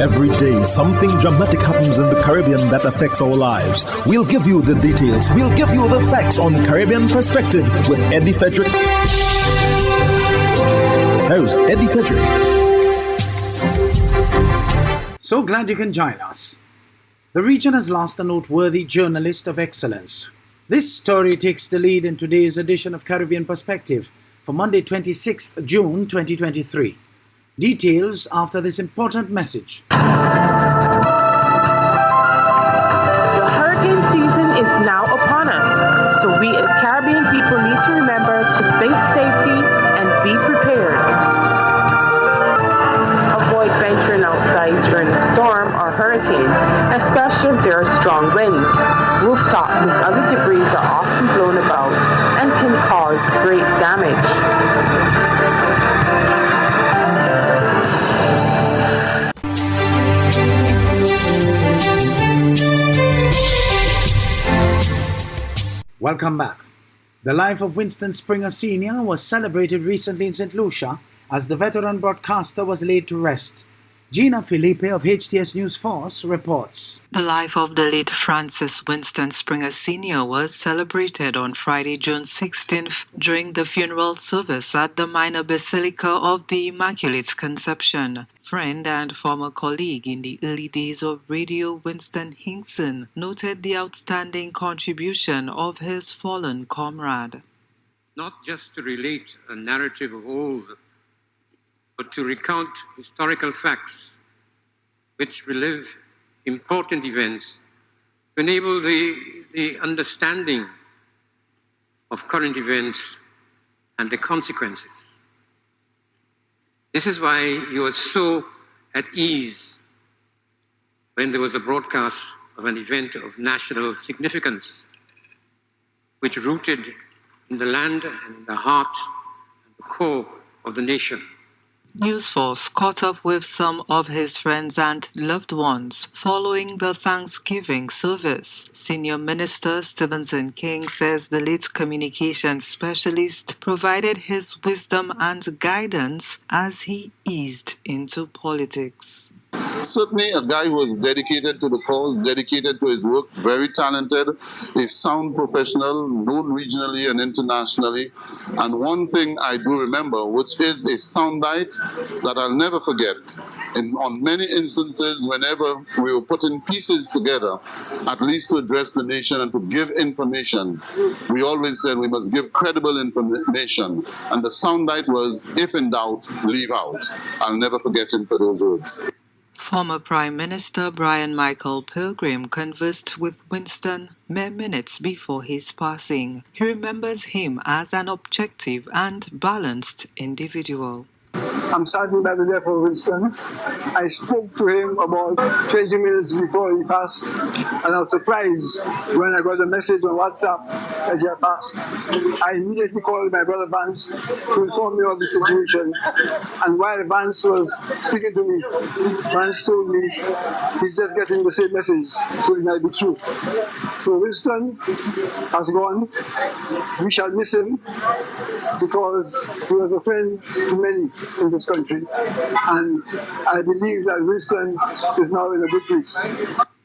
Every day, something dramatic happens in the Caribbean that affects our lives. We'll give you the details. We'll give you the facts on Caribbean Perspective with Eddie Frederick. Host Eddie Frederick. So glad you can join us. The region has lost a noteworthy journalist of excellence. This story takes the lead in today's edition of Caribbean Perspective for Monday, 26th June 2023. Details after this important message. The hurricane season is now upon us, so we as Caribbean people need to remember to think safety and be prepared. Avoid venturing outside during a storm or hurricane, especially if there are strong winds. Rooftops and other debris are often blown about and can cause great damage. Welcome back. The life of Winston Springer Sr. was celebrated recently in St. Lucia as the veteran broadcaster was laid to rest. Gina Felipe of HTS News Force reports. The life of the late Francis Winston Springer Sr. was celebrated on Friday, June 16th during the funeral service at the Minor Basilica of the Immaculate Conception. Friend and former colleague in the early days of radio, Winston Hinkson, noted the outstanding contribution of his fallen comrade. Not just to relate a narrative of old, but to recount historical facts which relive important events, to enable the understanding of current events and the consequences. This is why he was so at ease when there was a broadcast of an event of national significance, which rooted in the land and in the heart and the core of the nation. News Force caught up with some of his friends and loved ones following the Thanksgiving service. Senior Minister Stevenson King says the late communications specialist provided his wisdom and guidance as he eased into politics. Certainly a guy who was dedicated to the cause, dedicated to his work, very talented, a sound professional, known regionally and internationally. And one thing I do remember, which is a soundbite that I'll never forget. On many instances, whenever we were putting pieces together, at least to address the nation and to give information, we always said we must give credible information. And the soundbite was, if in doubt, leave out. I'll never forget him for those words. Former Prime Minister Brian Michael Pilgrim conversed with Winston mere minutes before his passing. He remembers him as an objective and balanced individual. I'm saddened by the death of Winston. I spoke to him about 20 minutes before he passed, and I was surprised when I got a message on WhatsApp that he had passed. I immediately called my brother Vance to inform me of the situation, and while Vance was speaking to me, Vance told me he's just getting the same message, so it might be true. So Winston has gone. We shall miss him because he was a friend to many in this country, and I believe that Winston is now in a good place.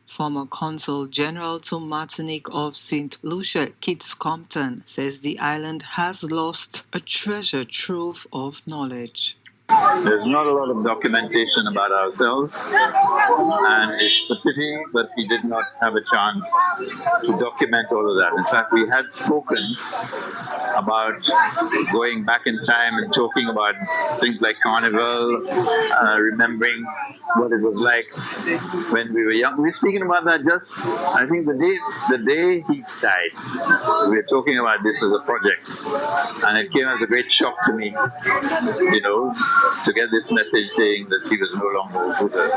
Former Consul General to Martinique of St. Lucia, Keats Compton, says the island has lost a treasure trove of knowledge. There's not a lot of documentation about ourselves, and it's a pity that we did not have a chance to document all of that. In fact, we had spoken about going back in time and talking about things like Carnival, remembering what it was like when we were young. We were speaking about that just, I think, the day he died. We were talking about this as a project, and it came as a great shock to me, to get this message saying that he was no longer with us.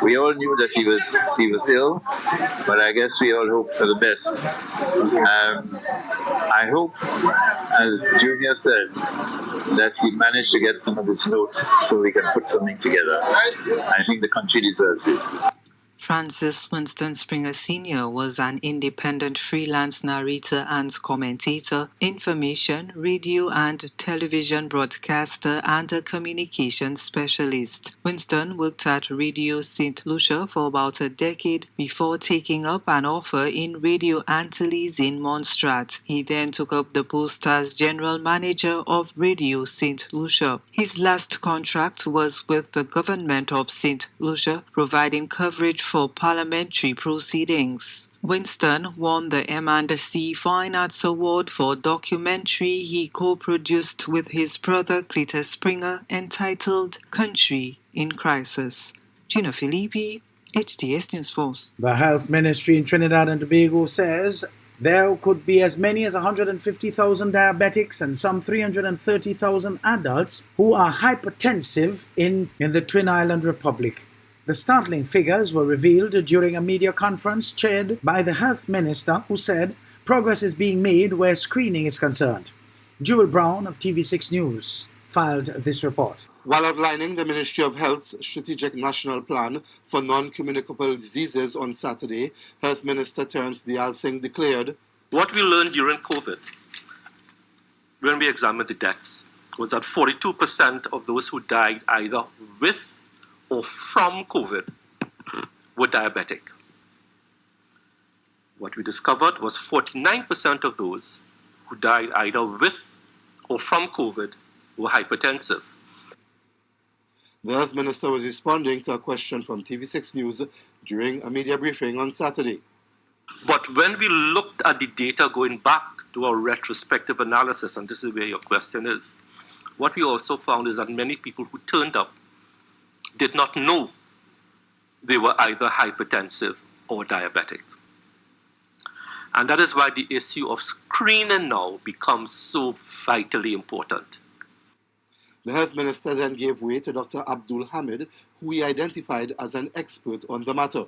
We all knew that he was ill, but I guess we all hoped for the best. I hope, as Junior said, that he managed to get some of his notes so we can put something together. I think the country deserves it. Francis Winston Springer Sr. was an independent freelance narrator and commentator, information, radio and television broadcaster, and a communications specialist. Winston worked at Radio St. Lucia for about a decade before taking up an offer in Radio Antilles in Montserrat. He then took up the post as general manager of Radio St. Lucia. His last contract was with the government of St. Lucia, providing coverage for parliamentary proceedings. Winston won the M&C Fine Arts Award for documentary he co-produced with his brother Cletus Springer entitled Country in Crisis. Gina Filippi, HTS News Force. The Health Ministry in Trinidad and Tobago says there could be as many as 150,000 diabetics and some 330,000 adults who are hypertensive in the Twin Island Republic. The startling figures were revealed during a media conference chaired by the Health Minister, who said progress is being made where screening is concerned. Jewel Brown of TV6 News filed this report. While outlining the Ministry of Health's Strategic National Plan for Non-Communicable Diseases on Saturday, Health Minister Terence Dial Singh declared, "What we learned during COVID, when we examined the deaths, was that 42% of those who died either with or from COVID were diabetic. What we discovered was 49% of those who died either with or from COVID were hypertensive." The Health Minister was responding to a question from TV6 News during a media briefing on Saturday. But when we looked at the data going back to our retrospective analysis, and this is where your question is, what we also found is that many people who turned up did not know they were either hypertensive or diabetic. And that is why the issue of screening now becomes so vitally important. The Health Minister then gave way to Dr. Abdul Hamid, who he identified as an expert on the matter.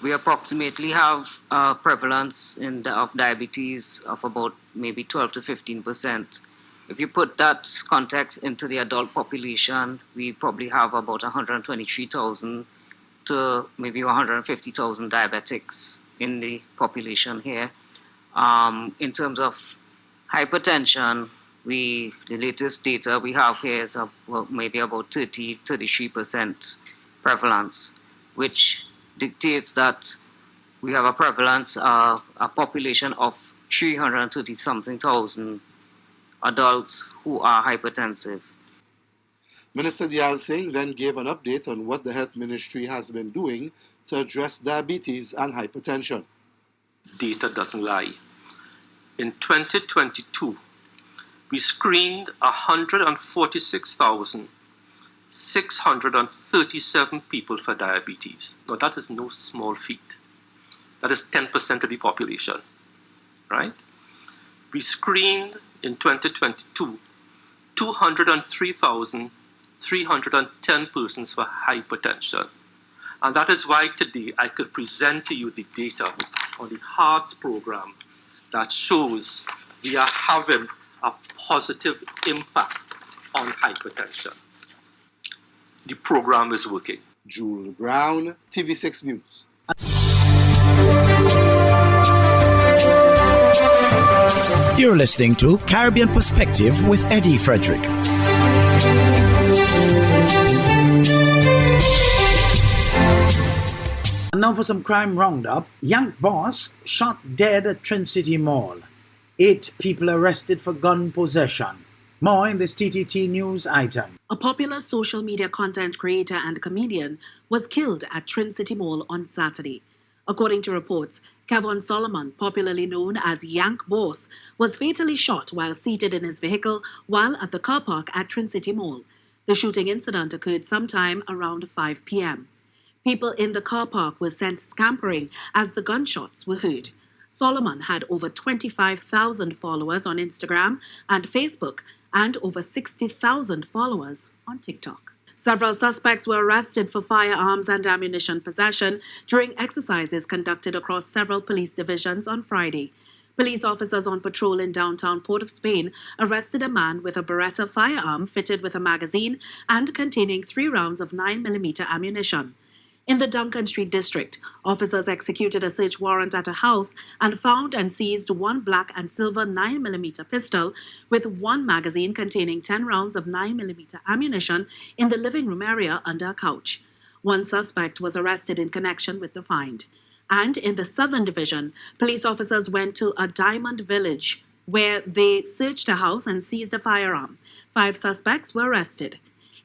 We approximately have a prevalence of diabetes of about maybe 12 to 15%. If you put that context into the adult population, we probably have about 123,000 to maybe 150,000 diabetics in the population here. In terms of hypertension, the latest data we have here is maybe about 33% prevalence, which dictates that we have a prevalence, a population of 330-something thousand adults who are hypertensive. Minister Dial Singh then gave an update on what the Health Ministry has been doing to address diabetes and hypertension. Data doesn't lie. In 2022, we screened 146,637 people for diabetes. Now, that is no small feat. That is 10% of the population, right? We screened in 2022 203,310 persons for hypertension. And that is why today I could present to you the data on the HEARTS program that shows we are having a positive impact on hypertension. The program is working. Jewel Brown, TV6 News. You're listening to Caribbean Perspective with Eddie Frederick. And now for some crime roundup. Yank boss shot dead at Trin City Mall. 8 people arrested for gun possession. More in this TTT News item. A popular social media content creator and comedian was killed at Trin City Mall on Saturday. According to reports, Kevon Solomon, popularly known as Yank Boss, was fatally shot while seated in his vehicle while at the car park at Trin City Mall. The shooting incident occurred sometime around 5 p.m. People in the car park were sent scampering as the gunshots were heard. Solomon had over 25,000 followers on Instagram and Facebook and over 60,000 followers on TikTok. Several suspects were arrested for firearms and ammunition possession during exercises conducted across several police divisions on Friday. Police officers on patrol in downtown Port of Spain arrested a man with a Beretta firearm fitted with a magazine and containing 3 rounds of 9mm ammunition. In the Duncan Street district, officers executed a search warrant at a house and found and seized one black and silver 9mm pistol with one magazine containing 10 rounds of 9mm ammunition in the living room area under a couch. One suspect was arrested in connection with the find. And in the Southern Division, police officers went to a Diamond Village where they searched a house and seized a firearm. 5 suspects were arrested.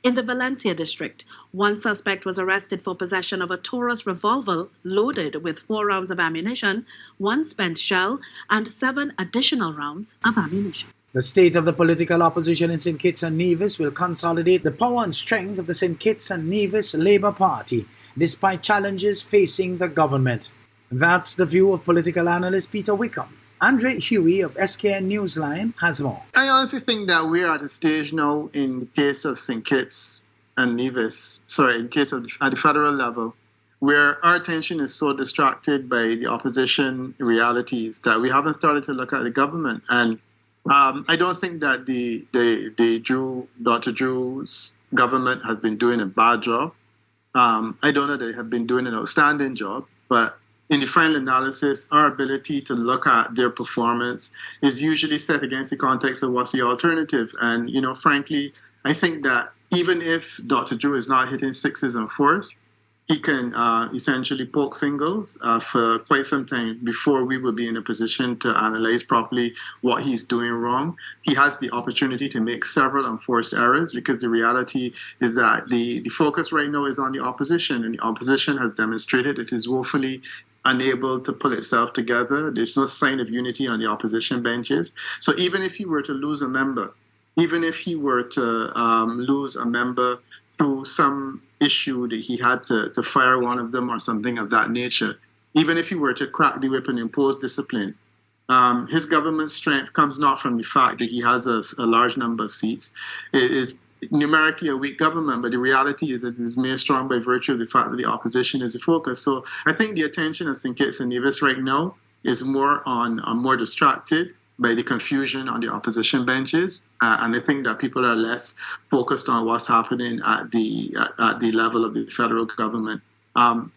In the Valencia district, one suspect was arrested for possession of a Taurus revolver loaded with 4 rounds of ammunition, 1 spent shell, and 7 additional rounds of ammunition. The state of the political opposition in St. Kitts and Nevis will consolidate the power and strength of the St. Kitts and Nevis Labour Party, despite challenges facing the government. That's the view of political analyst Peter Wickham. Andre Huey of SKN Newsline has more. I honestly think that we're at a stage now in the case of St. Kitts and Nevis, at the federal level, where our attention is so distracted by the opposition realities that we haven't started to look at the government. And I don't think that Dr. Drew's government has been doing a bad job. I don't know that they have been doing an outstanding job, but in the final analysis, our ability to look at their performance is usually set against the context of what's the alternative. And, frankly, I think that even if Dr. Drew is not hitting 6s and 4s, he can essentially poke singles for quite some time before we will be in a position to analyze properly what he's doing wrong. He has the opportunity to make several enforced errors because the reality is that the focus right now is on the opposition, and the opposition has demonstrated it is woefully unable to pull itself together. There's no sign of unity on the opposition benches. So even if he were to lose a member, through some issue that he had to fire one of them or something of that nature, even if he were to crack the whip and impose discipline, his government strength comes not from the fact that he has a large number of seats. It is numerically a weak government, but the reality is that it is made strong by virtue of the fact that the opposition is the focus. So I think the attention of St. Kitts and Nevis right now is more distracted by the confusion on the opposition benches, and I think that people are less focused on what's happening at the level of the federal government. And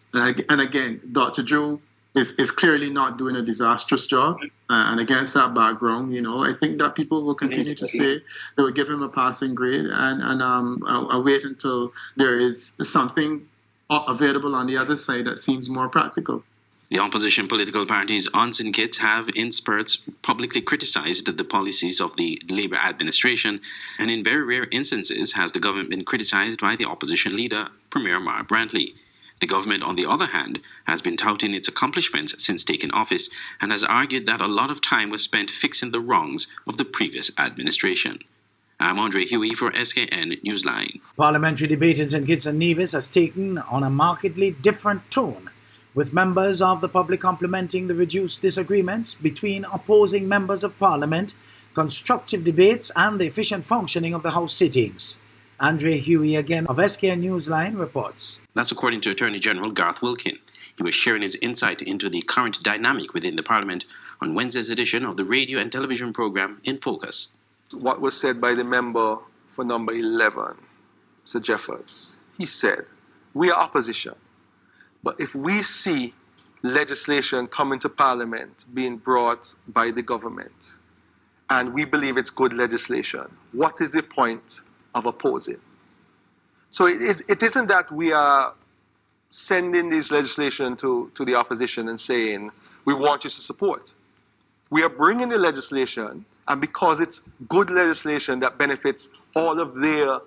again, Dr. Drew is clearly not doing a disastrous job, and against that background, I think that people will continue to say they will give him a passing grade, and wait until there is something available on the other side that seems more practical. The opposition political parties on St. Kitts have, in spurts, publicly criticized the policies of the Labour administration, and in very rare instances has the government been criticized by the opposition leader, Premier Mark Brantley. The government, on the other hand, has been touting its accomplishments since taking office and has argued that a lot of time was spent fixing the wrongs of the previous administration. I'm Andre Huey for SKN Newsline. Parliamentary debate in St. Kitts and Nevis has taken on a markedly different tone, with members of the public complimenting the reduced disagreements between opposing members of Parliament, constructive debates, and the efficient functioning of the House sittings. Andre Huey again of SKN Newsline reports. That's according to Attorney General Garth Wilkin. He was sharing his insight into the current dynamic within the Parliament on Wednesday's edition of the radio and television program In Focus. What was said by the member for number 11, Sir Jeffords, he said, we are opposition. But if we see legislation come into Parliament being brought by the government, and we believe it's good legislation, what is the point of opposing? So it isn't that we are sending this legislation to the opposition and saying, we want you to support. We are bringing the legislation, and because it's good legislation that benefits all of their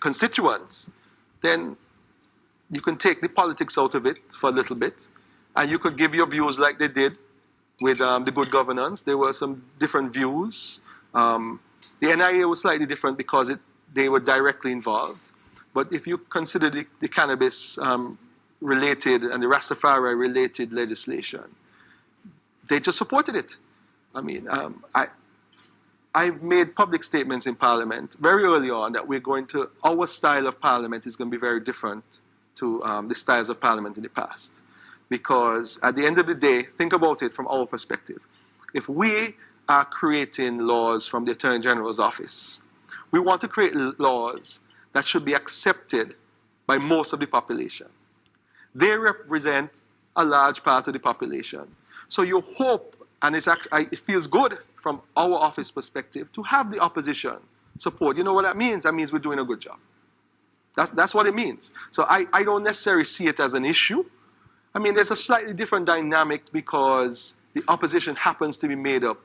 constituents, then you can take the politics out of it for a little bit, and you could give your views like they did with the good governance. There were some different views. The NIA was slightly different because they were directly involved. But if you consider the cannabis related and the Rastafari related legislation, they just supported it. I mean, I've made public statements in Parliament very early on that our style of Parliament is going to be very different to the styles of Parliament in the past. Because at the end of the day, think about it from our perspective. If we are creating laws from the Attorney General's office, we want to create laws that should be accepted by most of the population. They represent a large part of the population. So you hope, and it feels good from our office perspective, to have the opposition support. You know what that means? That means we're doing a good job. That's what it means. So I don't necessarily see it as an issue. I mean, there's a slightly different dynamic because the opposition happens to be made up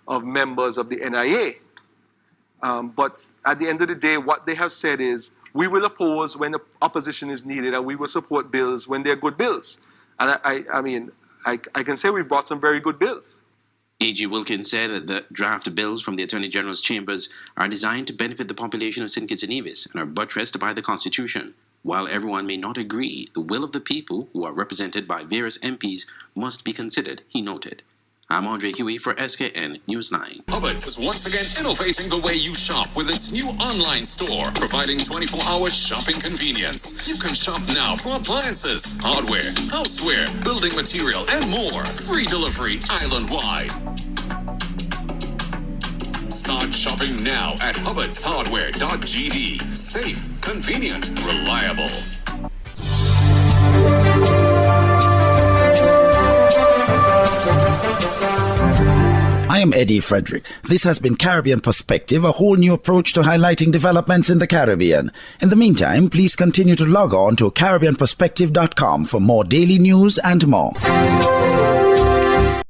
of members of the NIA. But at the end of the day, what they have said is, we will oppose when the opposition is needed, and we will support bills when they're good bills. And I can say we've brought some very good bills. A.G. Wilkins said that the draft bills from the Attorney General's chambers are designed to benefit the population of St. Kitts and Nevis and are buttressed by the Constitution. While everyone may not agree, the will of the people, who are represented by various MPs, must be considered, he noted. I'm Andre Huey for SKN News 9. Hubbard's is once again innovating the way you shop with its new online store, providing 24-hour shopping convenience. You can shop now for appliances, hardware, houseware, building material, and more. Free delivery island-wide. Start shopping now at hubbardshardware.gd. Safe, convenient, reliable. I am Eddie Frederick. This has been Caribbean Perspective, a whole new approach to highlighting developments in the Caribbean. In the meantime, please continue to log on to CaribbeanPerspective.com for more daily news and more.